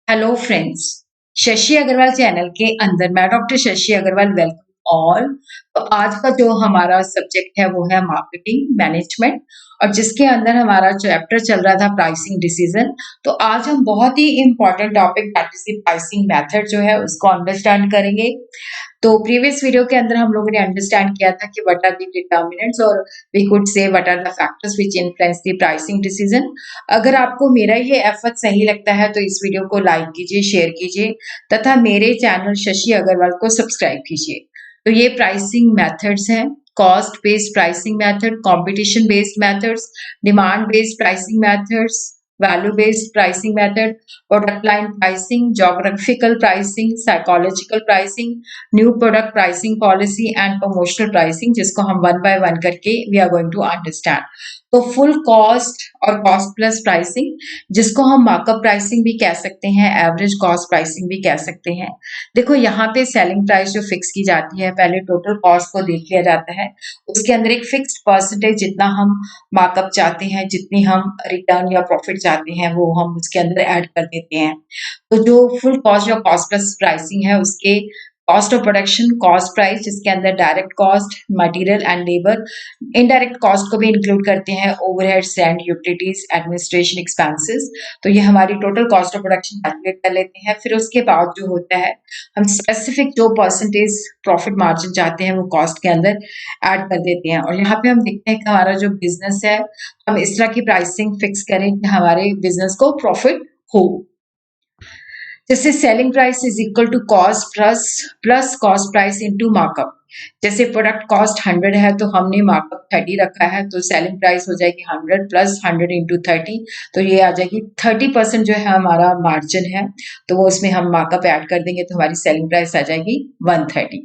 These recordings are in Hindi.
Hello friends. Shashi Agarwal channel के अंदर मैं doctor Shashi Agarwal welcome all. तो आज का जो हमारा सब्जेक्ट है वो है मार्केटिंग मैनेजमेंट, और जिसके अंदर हमारा चैप्टर चल रहा था प्राइसिंग डिसीजन। तो आज हम बहुत ही important topic that is the pricing method जो है उसको अंडरस्टैंड करेंगे। तो प्रीवियस वीडियो के अंदर हम लोगों ने अंडरस्टैंड किया था कि व्हाट आर द डिटर्मिनेंट्स, और we could say what are the factors which influence the pricing decision. अगर आपको मेरा ये एफर्ट सही लगता है तो इस वीडियो को लाइक कीजिए, शेयर कीजिए तथा मेरे चैनल शशि अग्रवाल को सब्सक्राइब कीजिए। तो ये प्राइसिंग मेथड्स हैं: cost based pricing method, competition based methods, demand based pricing methods, value based pricing method, product line pricing, geographical pricing, psychological pricing, new product pricing policy and promotional pricing, जिसको हम वन बाय वन करके we are going to understand। तो फुल कॉस्ट और कॉस्ट प्लस प्राइसिंग, जिसको हम मार्कअप प्राइसिंग भी कह सकते हैं, एवरेज कॉस्ट प्राइसिंग भी कह सकते हैं। देखो यहाँ पे सेलिंग प्राइस जो फिक्स की जाती है, पहले टोटल कॉस्ट को देख लिया जाता है, उसके अंदर एक फिक्स्ड परसेंटेज जितना हम मार्कअप चाहते हैं, जितनी हम रिटर्न या प्रॉफिट चाहते हैं, वो हम उसके अंदर ऐड कर देते हैं। तो जो फुल कॉस्ट या कॉस्ट प्लस प्राइसिंग है उसके cost of production, cost price, जिसके अंदर direct cost, material and labour, indirect cost को भी इंक्लूड करते हैं, overheads and utilities, administration expenses. तो ये हमारी total cost of production calculate कर लेते हैं। फिर उसके बाद जो होता है, हम स्पेसिफिक जो परसेंटेज प्रॉफिट मार्जिन चाहते हैं वो कॉस्ट के अंदर ऐड कर देते हैं। और यहाँ पे हम देखते हैं कि हमारा जो बिजनेस है, हम इस तरह की प्राइसिंग फिक्स करें कि हमारे बिजनेस को प्रॉफिट हो। जैसे selling price is equal to cost plus cost price into markup. जैसे प्रोडक्ट कॉस्ट 100 है तो हमने मार्कअप 30 रखा है, तो सेलिंग प्राइस हो जाएगी 100 प्लस 100 इंटू 30, तो ये आ जाएगी 30% जो है हमारा मार्जिन है, तो वो उसमें हम मार्कअप ऐड कर देंगे तो हमारी सेलिंग प्राइस आ जाएगी 130।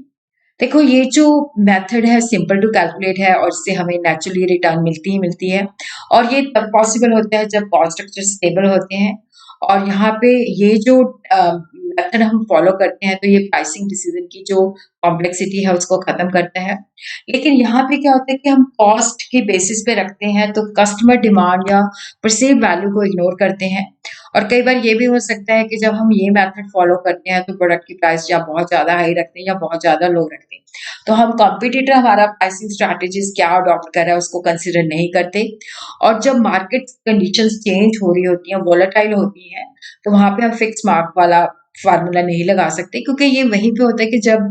देखो ये जो मेथड है सिंपल टू कैलकुलेट है, और इससे हमें नेचुरली रिटर्न मिलती ही मिलती है। और ये तब पॉसिबल होता है जब कॉस्ट स्ट्रक्चर स्टेबल होते हैं। और यहाँ पे ये जो मेथड हम फॉलो करते हैं तो ये प्राइसिंग डिसीजन की जो कॉम्प्लेक्सिटी है उसको खत्म करता है। लेकिन यहाँ पे क्या होता है कि हम कॉस्ट के बेसिस पे रखते हैं तो कस्टमर डिमांड या परसीव वैल्यू को इग्नोर करते हैं। और कई बार ये भी हो सकता है कि जब हम ये मेथड फॉलो करते हैं तो प्रोडक्ट की प्राइस या बहुत ज्यादा हाई रखते हैं या बहुत ज्यादा लो रखते हैं, तो हम कॉम्पिटिटर हमारा प्राइसिंग स्ट्रैटेजीज क्या अडॉप्ट कर रहा है उसको कंसिडर नहीं करते। और जब मार्केट कंडीशंस चेंज हो रही होती हैं, वोलेटाइल होती हैं, तो वहां पे हम फिक्स मार्क वाला फार्मूला नहीं लगा सकते, क्योंकि ये वहीं पे होता है कि जब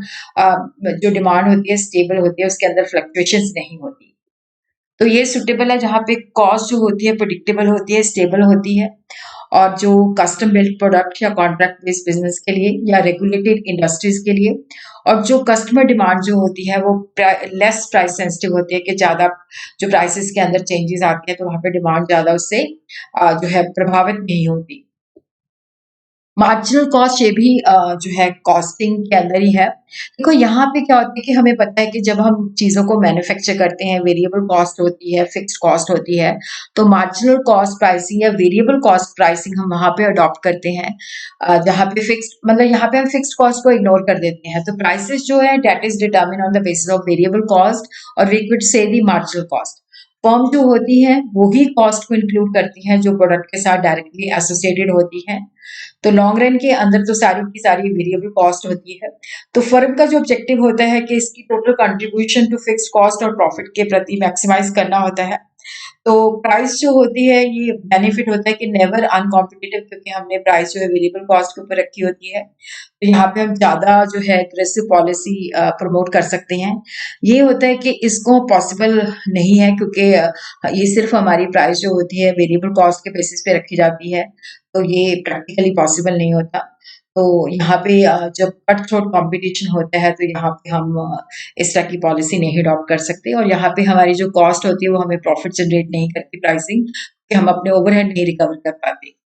जो डिमांड होती है स्टेबल होती है, उसके अंदर फ्लक्चुएशंस नहीं होती। तो ये सुटेबल है जहाँ पे कॉस्ट जो होती है प्रिडिक्टेबल होती है, स्टेबल होती है। और जो कस्टम बिल्ट प्रोडक्ट या कॉन्ट्रैक्ट बेस्ड बिजनेस के लिए या रेगुलेटेड इंडस्ट्रीज के लिए, और जो कस्टमर डिमांड जो होती है वो लेस प्राइस सेंसिटिव होती है, कि ज्यादा जो प्राइसेस के अंदर चेंजेस आती है तो वहां पे डिमांड ज्यादा उससे जो है प्रभावित नहीं होती। मार्जिनल कॉस्ट ये भी जो है कॉस्टिंग के अंदर ही है। देखो यहाँ पे क्या होता है कि हमें पता है कि जब हम चीज़ों को मैन्युफैक्चर करते हैं, वेरिएबल कॉस्ट होती है, फिक्स्ड कॉस्ट होती है। तो मार्जिनल कॉस्ट प्राइसिंग या वेरिएबल कॉस्ट प्राइसिंग हम वहाँ पे अडॉप्ट करते हैं, जहाँ पे फिक्स्ड, मतलब यहाँ पे हम फिक्स्ड कॉस्ट को इग्नोर कर देते हैं। तो प्राइसेस जो है that is determine on the basis of variable cost, और we could say the marginal cost. Firm जो होती है वो ही कॉस्ट को इंक्लूड करती हैं जो प्रोडक्ट के साथ डायरेक्टली एसोसिएटेड होती है। तो लॉन्ग रन के अंदर तो सारी की सारी वेरिएबल कॉस्ट होती है। तो फर्म का जो ऑब्जेक्टिव होता है कि इसकी total contribution to fixed cost और प्रॉफिट के प्रति मैक्सिमाइज करना होता है। तो प्राइस जो होती है ये बेनिफिट होता है कि नेवर अनकॉम्पिटिटिव, क्योंकि हमने प्राइस जो है वेरिएबल कॉस्ट के ऊपर रखी होती है, तो यहाँ पे हम ज्यादा जो है एग्रेसिव पॉलिसी प्रमोट कर सकते हैं। ये होता है कि इसको पॉसिबल नहीं है, क्योंकि ये सिर्फ हमारी प्राइस जो होती है वेरिएबल कॉस्ट के बेसिस पे रखी जाती है, तो ये प्रैक्टिकली पॉसिबल नहीं होता। तो यहाँ पे जब कट थ्रोट कॉम्पिटिशन होता है तो यहाँ पे हम इस तरह की पॉलिसी नहीं अडॉप्ट कर सकते, और यहाँ पे हमारी जो कॉस्ट होती है वो हमें प्रॉफिट जनरेट नहीं करती प्राइसिंग, कि हम अपने ओवरहेड नहीं रिकवर कर पाते।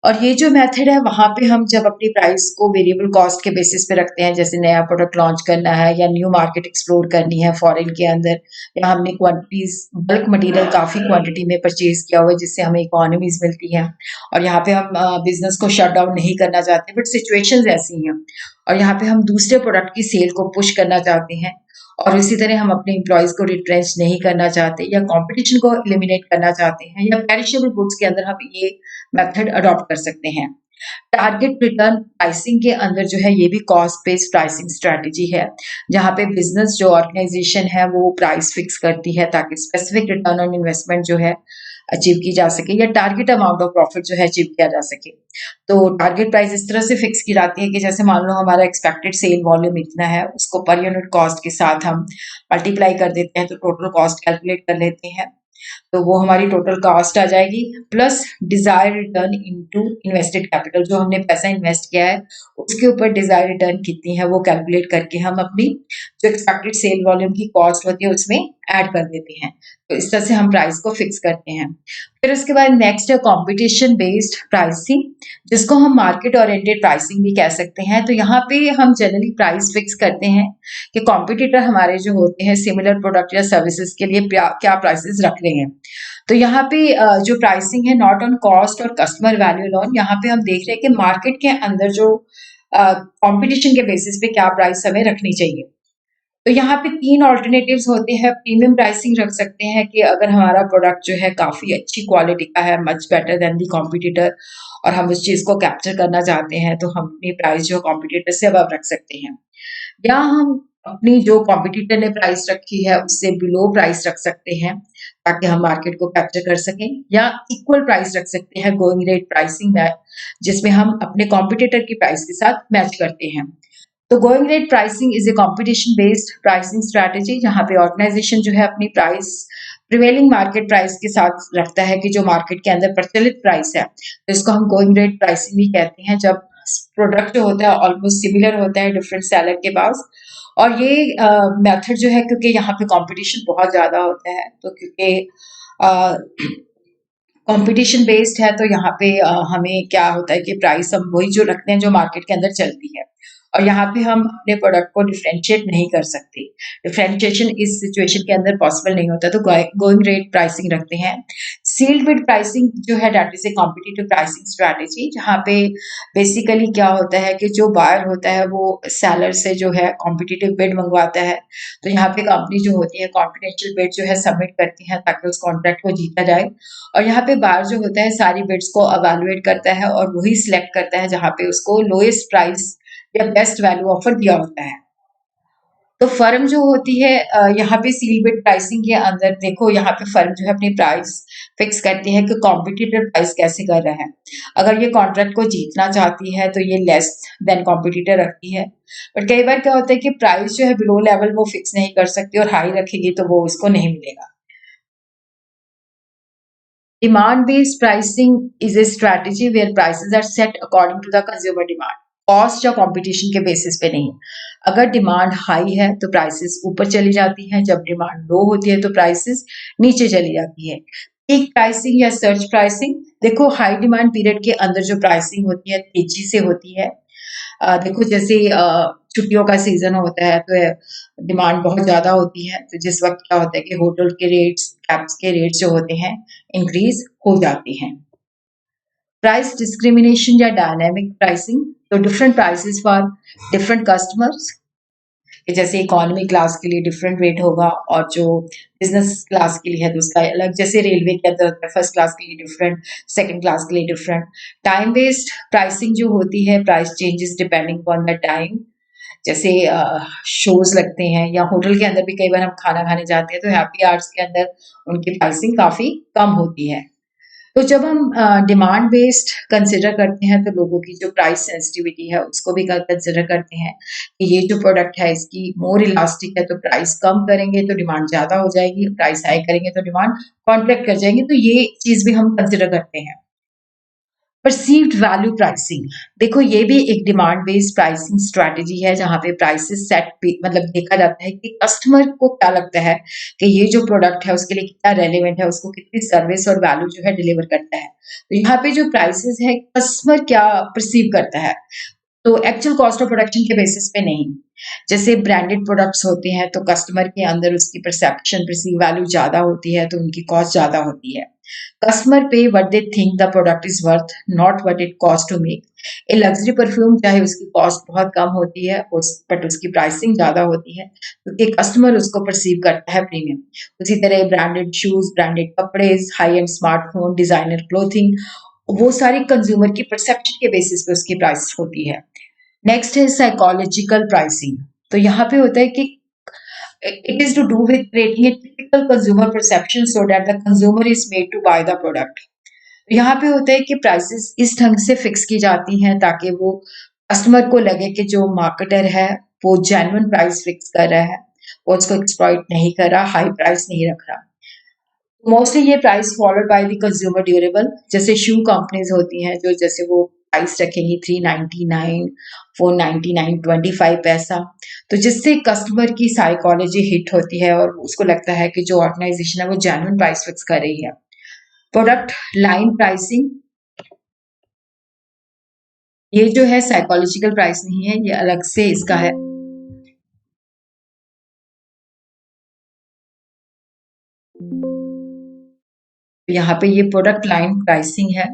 और ये जो मेथड है वहां पे हम जब अपनी प्राइस को वेरिएबल कॉस्ट के बेसिस पे रखते हैं, जैसे नया प्रोडक्ट लॉन्च करना है या न्यू मार्केट एक्सप्लोर करनी है फॉरेन के अंदर, या हमने क्वांटिटीज बल्क मटेरियल काफी क्वांटिटी में परचेज किया हुआ है जिससे हमें इकोनॉमीज मिलती है, और यहाँ पे हम बिजनेस को शट डाउन नहीं करना चाहते, बट सिचुएशंस ऐसी हैं, और यहाँ पे हम दूसरे प्रोडक्ट की सेल को पुश करना चाहते हैं, और इसी तरह हम अपने एम्प्लॉयज को रिट्रेंच नहीं करना चाहते या कंपटीशन को एलिमिनेट करना चाहते हैं, या पेरिशेबल गुड्स के अंदर हम ये मेथड अडॉप्ट कर सकते हैं। टारगेट रिटर्न प्राइसिंग के अंदर जो है ये भी कॉस्ट बेस्ड प्राइसिंग स्ट्रैटेजी है, जहाँ पे बिजनेस जो ऑर्गेनाइजेशन है वो प्राइस फिक्स करती है ताकि स्पेसिफिक रिटर्न ऑन इन्वेस्टमेंट जो है अचीव की जा सके या टारगेट अमाउंट ऑफ प्रॉफिट जो है अचीव किया जा सके। तो टारगेट प्राइस इस तरह से फिक्स की जाती है कि जैसे मान लो हमारा एक्सपेक्टेड सेल वॉल्यूम इतना है, उसको पर यूनिट कॉस्ट के साथ हम मल्टीप्लाई कर देते हैं तो टोटल कॉस्ट कैलकुलेट कर लेते हैं। तो वो हमारी टोटल कॉस्ट आ जाएगी plus Dzire return into invested capital, जो हमने पैसा इन्वेस्ट किया है उसके ऊपर डिजायर रिटर्न कितनी है वो कैलकुलेट करके हम अपनी जो एक्सपेक्टेड सेल वॉल्यूम की कॉस्ट होती है उसमें ऐड कर देते हैं। तो इस तरह से हम प्राइस को फिक्स करते हैं। फिर उसके बाद नेक्स्ट है कंपटीशन बेस्ड प्राइसिंग, जिसको हम मार्केट ओरिएंटेड प्राइसिंग भी कह सकते हैं। तो यहाँ पे हम जनरली प्राइस फिक्स करते हैं कि कॉम्पिटिटर हमारे जो होते हैं सिमिलर प्रोडक्ट या सर्विसेज के लिए क्या प्राइसेस रख रहे हैं। तो यहाँ पे जो प्राइसिंग है नॉट ऑन कॉस्ट और कस्टमर वैल्यू लोन, यहाँ पे हम देख रहे हैं कि मार्केट के अंदर जो कंपटीशन के बेसिस पे क्या प्राइस हमें रखनी चाहिए। तो यहाँ पे 3 अल्टरनेटिव्स होते हैं। प्रीमियम प्राइसिंग रख सकते हैं कि अगर हमारा प्रोडक्ट जो है काफ़ी अच्छी क्वालिटी का है, मच बेटर देन दी कॉम्पिटिटर, और हम उस चीज़ को कैप्चर करना चाहते हैं, तो हम अपनी प्राइस जो कॉम्पिटिटर से अबव रख सकते हैं। या हम अपनी जो कॉम्पिटिटर ने प्राइस रखी है उससे बिलो प्राइस रख सकते हैं ताकि हम मार्केट को कैप्चर कर सकें, या इक्वल प्राइस रख सकते हैं गोइंग रेट प्राइसिंग में, जिसमें हम अपने कॉम्पिटिटर की प्राइस के साथ मैच करते हैं। तो going rate pricing is a competition based pricing strategy, जहां पे ऑर्गेनाइजेशन जो है अपनी प्राइस प्रिवेलिंग मार्केट प्राइस के साथ रखता है कि जो मार्केट के अंदर प्रचलित प्राइस है, तो इसको हम गोइंग रेट प्राइसिंग भी कहते हैं। जब प्रोडक्ट जो होता है ऑलमोस्ट सिमिलर होता है डिफरेंट सेलर के पास, और ये मेथड जो है क्योंकि यहाँ पे कंपटीशन बहुत ज़्यादा होता है, तो क्योंकि कंपटीशन बेस्ड है, तो यहाँ पे हमें क्या होता है कि प्राइस हम वही जो रखते हैं जो मार्केट के अंदर चलती है, और यहाँ पे हम अपने प्रोडक्ट को डिफरेंशिएट नहीं कर सकते। डिफरेंशिएशन इस सिचुएशन के अंदर पॉसिबल नहीं होता, तो गोइंग रेट प्राइसिंग रखते हैं। सील्ड बिड प्राइसिंग जो है that is A competitive pricing strategy, जहाँ पे बेसिकली क्या होता है कि जो बायर होता है वो सेलर से जो है कॉम्पिटिटिव बिड मंगवाता है। तो यहाँ पे कंपनी जो होती है कॉन्फिडेंशियल बिड जो है सबमिट करती है ताकि उस कॉन्ट्रैक्ट को जीता जाए, और यहाँ पे बायर जो होता है सारी बिड्स को अवेलुएट करता है और वही सिलेक्ट करता है जहाँ पे उसको लोएस्ट प्राइस या बेस्ट वैल्यू ऑफर दिया होता है। तो फर्म जो होती है यहाँ पे सील बिड प्राइसिंग के अंदर देखो, यहाँ पे फर्म जो है अपनी प्राइस फिक्स करती है कि कॉम्पिटिटर प्राइस कैसे कर रहा है। अगर ये कॉन्ट्रैक्ट को जीतना चाहती है तो ये लेस देन कॉम्पिटिटर रखती है, बट कई बार क्या होता है कि प्राइस जो है बिलो लेवल वो फिक्स नहीं कर सकती और हाई रखेगी तो वो उसको नहीं मिलेगा। Demand based pricing is a strategy where prices are set according to the consumer demand, cost या कंपटीशन के बेसिस पे नहीं। अगर डिमांड हाई है तो प्राइसेस ऊपर चली जाती हैं, जब डिमांड लो होती है तो प्राइसेस नीचे चली जाती है। पीक प्राइसिंग या सर्च प्राइसिंग, देखो हाई डिमांड पीरियड के अंदर जो प्राइसिंग होती है तेजी से होती है। देखो जैसे छुट्टियों का सीजन होता है तो डिमांड बहुत ज़्यादा होती है, तो जिस वक्त क्या होता है कि होटल के रेट्स, कैब्स के रेट्स जो होते हैं इंक्रीज हो जाते हैं। प्राइस डिस्क्रिमिनेशन या डायनामिक प्राइसिंग, तो different prices for different customers, जैसे इकोनॉमी क्लास के लिए डिफरेंट रेट होगा और जो बिजनेस क्लास के लिए है तो उसका अलग, जैसे रेलवे के अंदर फर्स्ट क्लास के लिए डिफरेंट, सेकंड क्लास के लिए डिफरेंट। टाइम बेस्ड प्राइसिंग जो होती है, price changes depending on the time, जैसे शोज लगते हैं या होटल के अंदर भी कई बार हम खाना खाने जाते हैं तो हैप्पी आवर्स के अंदर उनकी प्राइसिंग काफ़ी कम होती है। तो जब हम डिमांड बेस्ड कंसिडर करते हैं तो लोगों की जो प्राइस सेंसिटिविटी है उसको भी कंसिडर करते हैं कि ये जो प्रोडक्ट है इसकी मोर इलास्टिक है, तो प्राइस कम करेंगे तो डिमांड ज़्यादा हो जाएगी, प्राइस हाई करेंगे तो डिमांड कॉन्ट्रैक्ट कर जाएंगे, तो ये चीज़ भी हम कंसिडर करते हैं। परसीव्ड वैल्यू प्राइसिंग, देखो ये भी एक डिमांड बेस्ड प्राइसिंग स्ट्रैटेजी है जहाँ पे प्राइसेस सेट मतलब देखा जाता है कि कस्टमर को क्या लगता है कि ये जो प्रोडक्ट है उसके लिए कितना रेलेवेंट है, उसको कितनी सर्विस और वैल्यू जो है डिलीवर करता है। तो यहाँ पे जो प्राइसेस है कस्टमर क्या परसीव करता है, तो एक्चुअल कॉस्ट ऑफ प्रोडक्शन के बेसिस पे नहीं। जैसे ब्रांडेड प्रोडक्ट्स होते हैं तो कस्टमर के अंदर उसकी परसेप्शन परसीव वैल्यू ज़्यादा होती है तो उनकी कॉस्ट ज़्यादा होती है। Customer pay what they think the product is worth, not what it cost to make. A luxury perfume चाहे उसकी कॉस्ट बहुत कम होती है बट उसकी प्राइसिंग ज़्यादा होती है क्योंकि कस्टमर उसको परसीव करता है प्रीमियम। उसी तरह ब्रांडेड शूज, ब्रांडेड कपड़े, high and smartphone, designer clothing, वो सारी कंज्यूमर की परसेप्शन के बेसिस पे उसकी प्राइस होती है। नेक्स्ट है साइकोलॉजिकल प्राइसिंग। तो यहाँ पे होता है कि it is to do with creating a typical consumer perception so that the consumer is made to buy the product. यहाँ पे होता है कि प्राइसेस इस ढंग से फिक्स की जाती हैं ताकि वो कस्टमर को लगे कि जो मार्केटर है वो जेन्युइन प्राइस फिक्स कर रहा है, वो उसको एक्सप्लॉइट नहीं कर रहा, हाई प्राइस नहीं रख रहा। मोस्टली ये price followed by the consumer durable, जैसे शू कंपनीज होती हैं जो जैसे वो प्राइस रखेंगी 399, 499, 25 पैसा। तो जिससे कस्टमर की साइकोलॉजी हिट होती है और उसको लगता है कि जो ऑर्गेनाइजेशन है वो जेन्युइन प्राइस फिक्स कर रही है। प्रोडक्ट लाइन प्राइसिंग, ये जो है साइकोलॉजिकल प्राइस नहीं है, ये अलग से इसका है। यहाँ पे ये प्रोडक्ट लाइन प्राइसिंग है।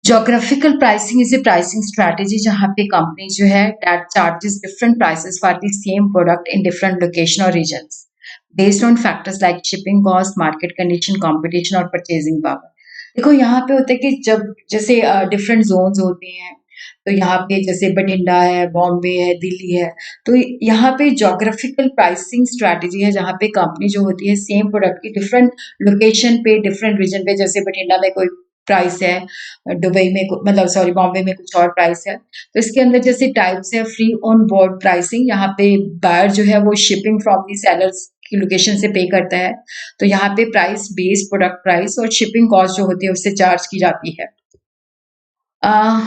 Geographical pricing is a pricing strategy जहाँ पे कंपनी जो है that charges different prices for the same product in different location or regions based on factors like shipping cost, market condition, competition और purchasing power। देखो यहाँ पे होता है कि जब जैसे डिफरेंट जोन्स होते हैं, तो यहाँ पे जैसे बठिंडा है, बॉम्बे है, दिल्ली है, तो यहाँ पे जोग्राफिकल प्राइसिंग स्ट्रैटेजी है जहाँ पे कंपनी जो होती है सेम प्रोडक्ट की डिफरेंट लोकेशन पे, डिफरेंट रीजन पे, जैसे बठिंडा में कोई प्राइस है, दुबई में मतलब सॉरी बॉम्बे में कुछ और प्राइस है। तो इसके अंदर जैसे टाइप्स है फ्री ऑन बोर्ड प्राइसिंग, यहाँ पे बायर जो है वो शिपिंग फ्रॉम दी सेलर्स की लोकेशन से पे करता है, तो यहाँ पे प्राइस बेस प्रोडक्ट प्राइस और शिपिंग कॉस्ट जो होती है उससे चार्ज की जाती है।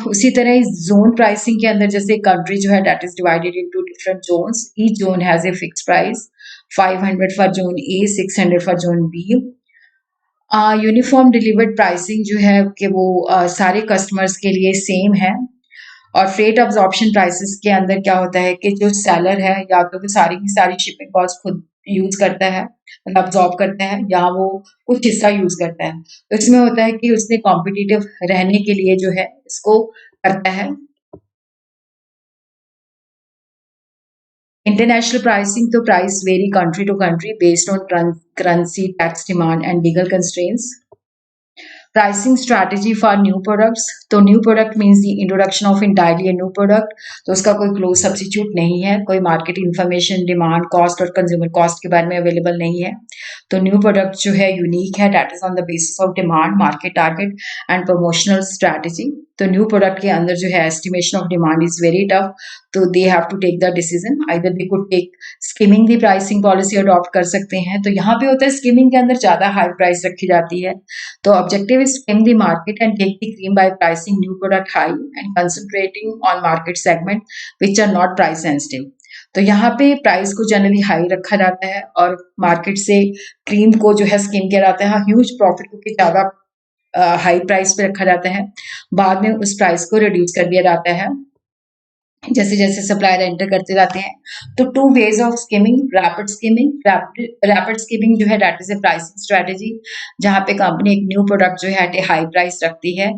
उसी तरह जोन प्राइसिंग के अंदर जैसे कंट्री जो है that is divided into different zones, each zone has a fix price, 500 for zone A, 600 for zone B. Uniform delivered pricing जो है कि वो सारे कस्टमर्स के लिए सेम है। और फ्रेट अब्जॉर्प्शन प्राइसेस के अंदर क्या होता है कि जो सेलर है या तो वो सारी की सारी शिपिंग कॉस्ट खुद यूज करता है, मतलब अब्जॉर्ब करता है, या वो कुछ हिस्सा यूज करता है। तो इसमें होता है कि उसने कॉम्पिटिटिव रहने के लिए जो है इसको करता है। इंटरनेशनल प्राइसिंग, तो price vary country to country based on currency, tax demand and legal constraints. Pricing strategy for new products, तो new product means the introduction of entirely a new product, तो उसका कोई क्लोज सब्सिट्यूट नहीं है, कोई मार्केट इन्फॉर्मेशन, डिमांड, कॉस्ट और कंज्यूमर कॉस्ट के बारे में अवेलेबल नहीं है। तो न्यू प्रोडक्ट जो है यूनिक है, that is on the basis of demand, market target and promotional strategy. तो न्यू प्रोडक्ट के अंदर जो है estimation of demand is very tough, तो they have to take the decision, either they could take skimming the pricing policy adopt कर सकते हैं। तो यहाँ पे होता है स्कीमिंग के अंदर ज्यादा हाई प्राइस रखी जाती है। तो objective is skim the market and take the cream by pricing new product high and concentrating on market segment which are not price sensitive। तो यहाँ पे प्राइस को जनरली हाई रखा जाता है और मार्केट से क्रीम को जो है स्किम किया जाता है, ह्यूज प्रॉफिट क्योंकि ज्यादा हाई प्राइस पे रखा जाता है, बाद में उस प्राइस को रिड्यूस कर दिया जाता है जैसे जैसे सप्लायर एंटर करते जाते हैं। तो two ways of skimming, rapid skimming, rapid skimming जो है that is a pricing strategy जहाँ पे कंपनी एक न्यू प्रोडक्ट जो है एट ए हाई प्राइस रखती है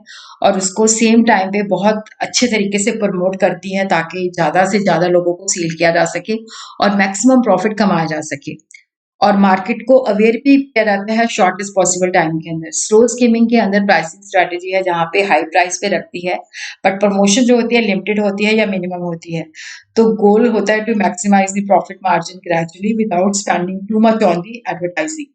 और उसको सेम टाइम पे बहुत अच्छे तरीके से प्रमोट करती है ताकि ज्यादा से ज्यादा लोगों को सेल किया जा सके और मैक्सिमम प्रॉफिट कमाया जा सके। और मार्केट को अवेयर भी किया जाता है शॉर्टेस्ट पॉसिबल टाइम के अंदर। स्लो स्कीमिंग के अंदर प्राइसिंग स्ट्रेटेजी है जहाँ पे हाई प्राइस पे रखती है, बट प्रमोशन जो होती है लिमिटेड होती है या मिनिमम होती है। तो गोल होता है to maximize the profit margin gradually without spending too much on the advertising.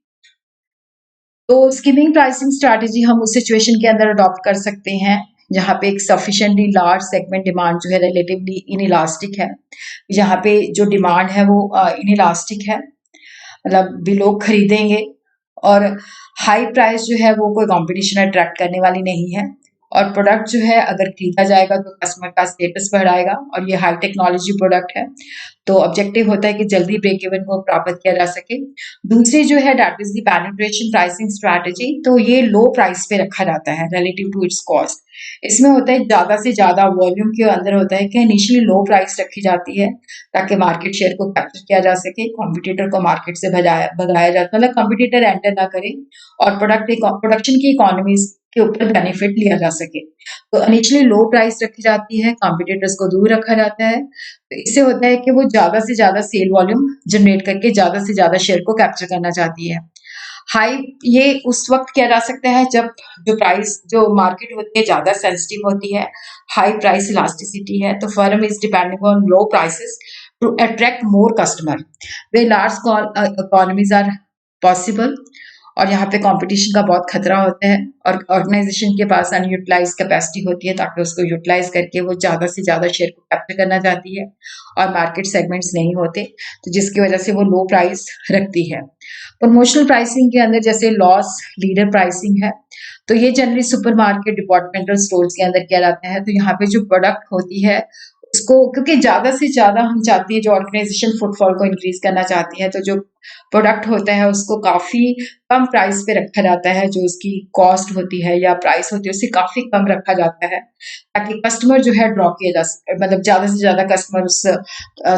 तो स्कीमिंग प्राइसिंग स्ट्रेटेजी हम उस सिचुएशन के अंदर अडॉप्ट कर सकते हैं जहाँ पे एक सफिशिएंटली लार्ज सेगमेंट डिमांड जो है रिलेटिवली इनइलास्टिक है, जहाँ पे जो डिमांड है वो इनइलास्टिक है, मतलब भी लोग खरीदेंगे, और हाई प्राइस जो है वो कोई कंपटीशन अट्रैक्ट करने वाली नहीं है, और प्रोडक्ट जो है अगर खरीदा जाएगा तो कस्टमर का स्टेटस बढ़ाएगा और ये हाई टेक्नोलॉजी प्रोडक्ट है। तो ऑब्जेक्टिव होता है कि जल्दी ब्रेक इवन को प्राप्त किया जा सके। दूसरी जो है that is the penetration pricing strategy, तो ये लो प्राइस पे रखा जाता है रिलेटिव टू इट्स कॉस्ट। इसमें होता है ज्यादा से ज्यादा वॉल्यूम के अंदर होता है कि इनिशियली लो प्राइस रखी जाती है ताकि मार्केट शेयर को कैप्चर किया जा सके, कॉम्पिटिटर को मार्केट से भगाया जाता, मतलब कॉम्पिटिटर एंटर ना करे और प्रोडक्शन की इकोनॉमीज के ऊपर बेनिफिट लिया जा सके। तो इनिशियली लो प्राइस रखी जाती है, कॉम्पिटिटर्स को दूर रखा जाता है। तो इससे होता है कि वो ज़्यादा से ज़्यादा सेल वॉल्यूम जनरेट करके ज़्यादा से ज़्यादा शेयर को कैप्चर करना चाहती है। हाई ये उस वक़्त किया जा सकता है जब जो मार्केट होती है ज़्यादा सेंसिटिव होती है, हाई प्राइस इलास्टिसिटी है, तो firm is depending on low prices to attract more customer. Way large economies are possible और यहाँ पे कंपटीशन का बहुत खतरा होता है और ऑर्गेनाइजेशन के पास अनयूटिलाइज्ड कैपेसिटी होती है ताकि उसको यूटिलाइज करके वो ज़्यादा से ज़्यादा शेयर को कैप्चर करना चाहती है और मार्केट सेगमेंट्स नहीं होते, तो जिसकी वजह से वो लो प्राइस रखती है। प्रमोशनल प्राइसिंग के अंदर जैसे लॉस लीडर प्राइसिंग है, तो ये जनरली सुपरमार्केट डिपार्टमेंटल स्टोर्स के अंदर किया जाता है। तो यहाँ पे जो प्रोडक्ट होती है उसको, क्योंकि ज़्यादा से ज़्यादा हम चाहती है, जो ऑर्गेनाइजेशन फुटफॉल को इंक्रीज करना चाहती है, तो जो प्रोडक्ट होता है उसको काफ़ी कम प्राइस पे रखा जाता है, जो उसकी कॉस्ट होती है या प्राइस होती है उससे काफ़ी कम रखा जाता है ताकि कस्टमर जो है ड्रॉ किया जा सके, मतलब ज़्यादा से ज़्यादा कस्टमर उस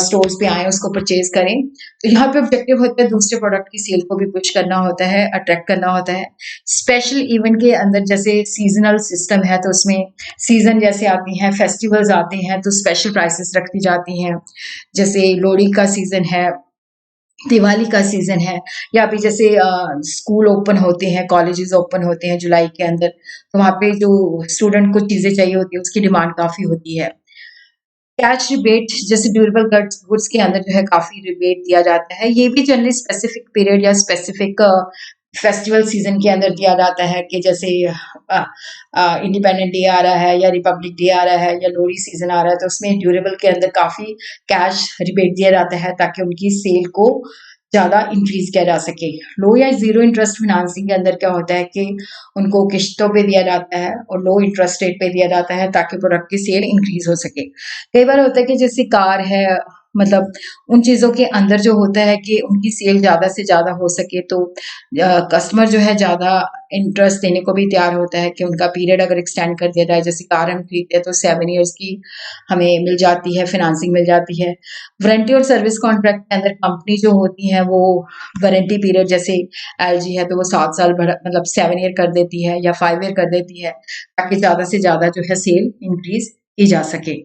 स्टोर्स पे आए, उसको परचेज करें। तो यहाँ पे ऑब्जेक्टिव होता है दूसरे प्रोडक्ट की सेल को भी पुश करना होता है, अट्रैक्ट करना होता है। स्पेशल इवेंट के अंदर जैसे सीजनल सिस्टम है, तो उसमें सीजन जैसे आती हैं, फेस्टिवल्स आते हैं, तो स्पेशल प्राइसेस रखी जाती हैं। जैसे लोहड़ी का सीजन है, दिवाली का सीजन है, या अभी जैसे स्कूल ओपन होते हैं, कॉलेजेस ओपन होते हैं जुलाई के अंदर, तो वहाँ पे जो स्टूडेंट को चीज़ें चाहिए होती है उसकी डिमांड काफ़ी होती है। कैश रिबेट जैसे ड्यूरेबल गुड्स गुड्स के अंदर जो है काफ़ी रिबेट दिया जाता है। ये भी जनरली स्पेसिफिक पीरियड या स्पेसिफिक फेस्टिवल सीजन के अंदर दिया जाता है कि जैसे इंडिपेंडेंट डे आ रहा है या रिपब्लिक डे आ रहा है या लोहड़ी सीजन आ रहा है, तो उसमें ड्यूरेबल के अंदर काफ़ी कैश रिबेट दिया जाता है ताकि उनकी सेल को ज़्यादा इंक्रीज किया जा सके। लो या ज़ीरो इंटरेस्ट फाइनेंसिंग के अंदर क्या होता है कि उनको किश्तों पे दिया जाता है और लो इंटरेस्ट रेट पे दिया जाता है ताकि प्रोडक्ट की सेल इंक्रीज हो सके। कई बार होता है कि जैसे कार है, मतलब उन चीज़ों के अंदर जो होता है कि उनकी सेल ज़्यादा से ज़्यादा हो सके, तो कस्टमर जो है ज़्यादा इंटरेस्ट देने को भी तैयार होता है कि उनका पीरियड अगर एक्सटेंड कर दिया जाए, जैसे कार हम खरीदते हैं तो 7 ईयर्स की हमें मिल जाती है, फाइनेंसिंग मिल जाती है। वारंटी और सर्विस कॉन्ट्रैक्ट के अंदर कंपनी जो होती है वो वारंटी पीरियड जैसे एलजी है तो वो 7 साल मतलब 7 ईयर कर देती है या 5 ईयर कर देती है ताकि ज़्यादा से ज़्यादा जो है सेल इंक्रीज की जा सके।